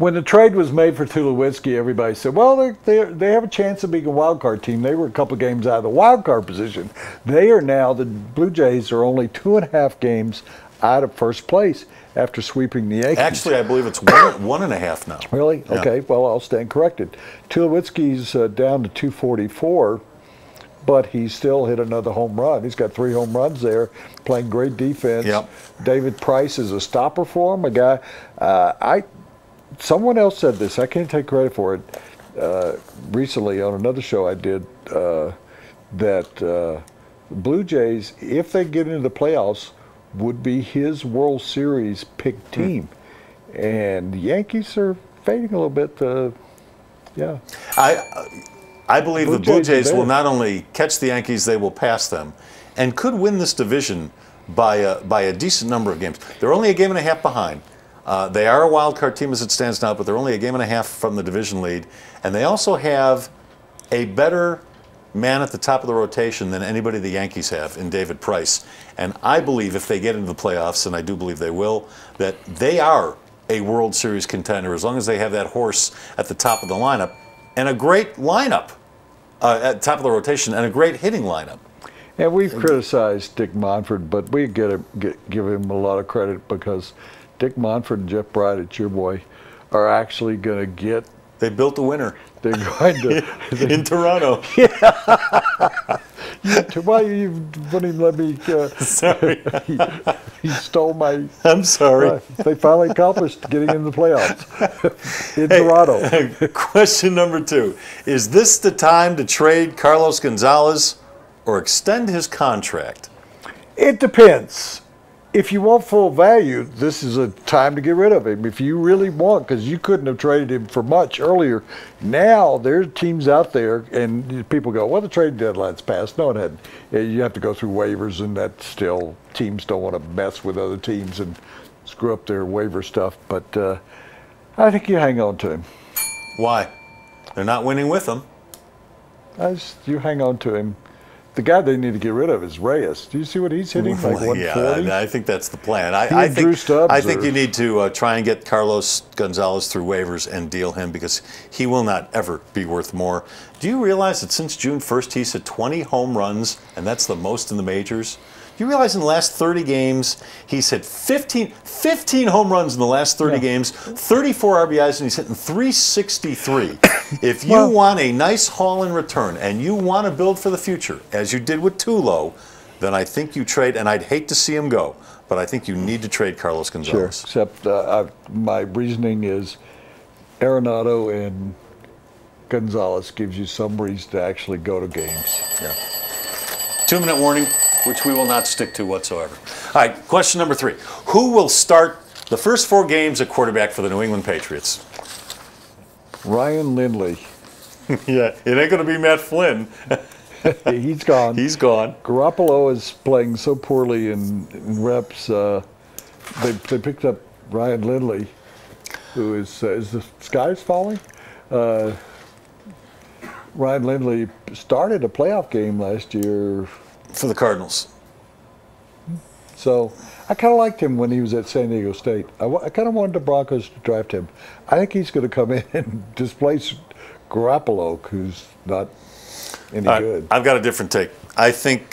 When the trade was made for Tulowitzki, everybody said, well, they have a chance of being a wild card team. They were a couple of games out of the wild card position. They are now, the Blue Jays are only 2.5 games out of first place after sweeping the Yankees. Actually, I believe it's 1.5 now. Really? Yeah. Okay, well, I'll stand corrected. Tulowitzki's down to 244, but he still hit another home run. He's got 3 home runs there, playing great defense. Yep. David Price is a stopper for him, a guy. Someone else said this. I can't take credit for it. Recently on another show I did, that Blue Jays, if they get into the playoffs, would be his World Series pick team. And the Yankees are fading a little bit. Yeah. I believe the Blue Jays will not only catch the Yankees, they will pass them, and could win this division by a decent number of games. They're only a game and a half behind. They are a wild card team as it stands now, but they're only a game and a half from the division lead. And they also have a better man at the top of the rotation than anybody the Yankees have in David Price. And I believe if they get into the playoffs, and I do believe they will, that they are a World Series contender as long as they have that horse at the top of the lineup and a great lineup at the top of the rotation and a great hitting lineup. And we've criticized Dick Monfort, but we give him a lot of credit because Dick Monfort and Jeff Bridich, your boy, are actually going to get. They built a winner. They're going to in Toronto. Yeah. Why you wouldn't even let me? Sorry. He stole my. I'm sorry. They finally accomplished getting in the playoffs in Toronto. Question number 2: is this the time to trade Carlos Gonzalez or extend his contract? It depends. If you want full value, this is a time to get rid of him. If you really want, because you couldn't have traded him for much earlier. Now there's teams out there, and people go, well, the trade deadline's passed. No, it hadn't. You have to go through waivers, and that still, teams don't want to mess with other teams and screw up their waiver stuff. But I think you hang on to him. Why? They're not winning with him. You hang on to him. The guy they need to get rid of is Reyes. Do you see what he's hitting? Like 140? Yeah, I think that's the plan. I think you need to try and get Carlos Gonzalez through waivers and deal him because he will not ever be worth more. Do you realize that since June 1st he's hit 20 home runs, and that's the most in the majors? Do you realize in the last 30 games he's hit 15 home runs in the last 30 games, 34 RBIs, and he's hitting 363. If you want a nice haul in return and you want to build for the future, as you did with Tulo, then I think you trade, and I'd hate to see him go, but I think you need to trade Carlos Gonzalez. Sure, except my reasoning is Arenado and Gonzalez gives you some reason to actually go to games. Yeah. 2-minute warning, which we will not stick to whatsoever. All right, question number 3. Who will start the first 4 games at quarterback for the New England Patriots? Ryan Lindley. Yeah, it ain't going to be Matt Flynn. He's gone. He's gone. Garoppolo is playing so poorly in reps. They picked up Ryan Lindley, who is the sky's falling? Ryan Lindley started a playoff game last year. For the Cardinals. So I kind of liked him when he was at San Diego State. I kind of wanted the Broncos to draft him. I think he's going to come in and displace Garoppolo, who's not any good. I've got a different take. I think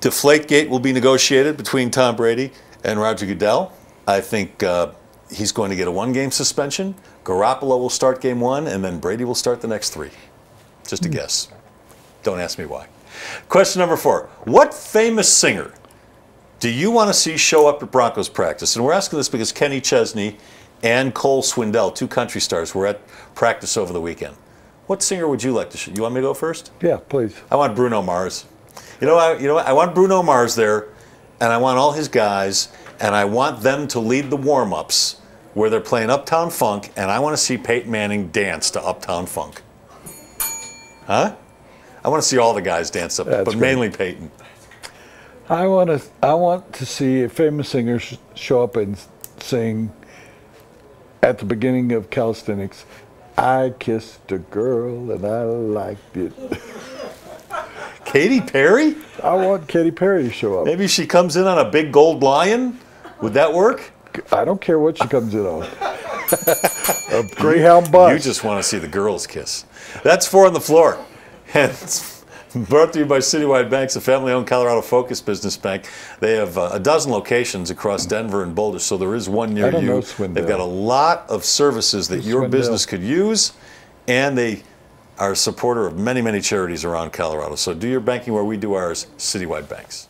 Deflategate will be negotiated between Tom Brady and Roger Goodell. I think he's going to get a 1-game suspension. Garoppolo will start game 1, and then Brady will start the next 3. Just a guess. Don't ask me why. Question number 4. What famous singer do you want to see show up at Broncos practice? And we're asking this because Kenny Chesney and Cole Swindell, 2 country stars, were at practice over the weekend. What singer would you like to show? You want me to go first? Yeah, please. I want Bruno Mars. You know what? I want Bruno Mars there, and I want all his guys, and I want them to lead the warm-ups where they're playing Uptown Funk, and I want to see Peyton Manning dance to Uptown Funk. Huh? I want to see all the guys dance up, but mainly Peyton. I want to see a famous singer show up and sing at the beginning of calisthenics, I kissed a girl and I liked it. Katy Perry? I want Katy Perry to show up. Maybe she comes in on a big gold lion. Would that work? I don't care what she comes in on. A Greyhound bus. You just want to see the girls kiss. That's 4 on the Floor. And it's brought to you by Citywide Banks, a family-owned Colorado-focused business bank. They have a dozen locations across Denver and Boulder, so there is one near you. They've got a lot of services that your business could use, and they are a supporter of many, many charities around Colorado. So do your banking where we do ours, Citywide Banks.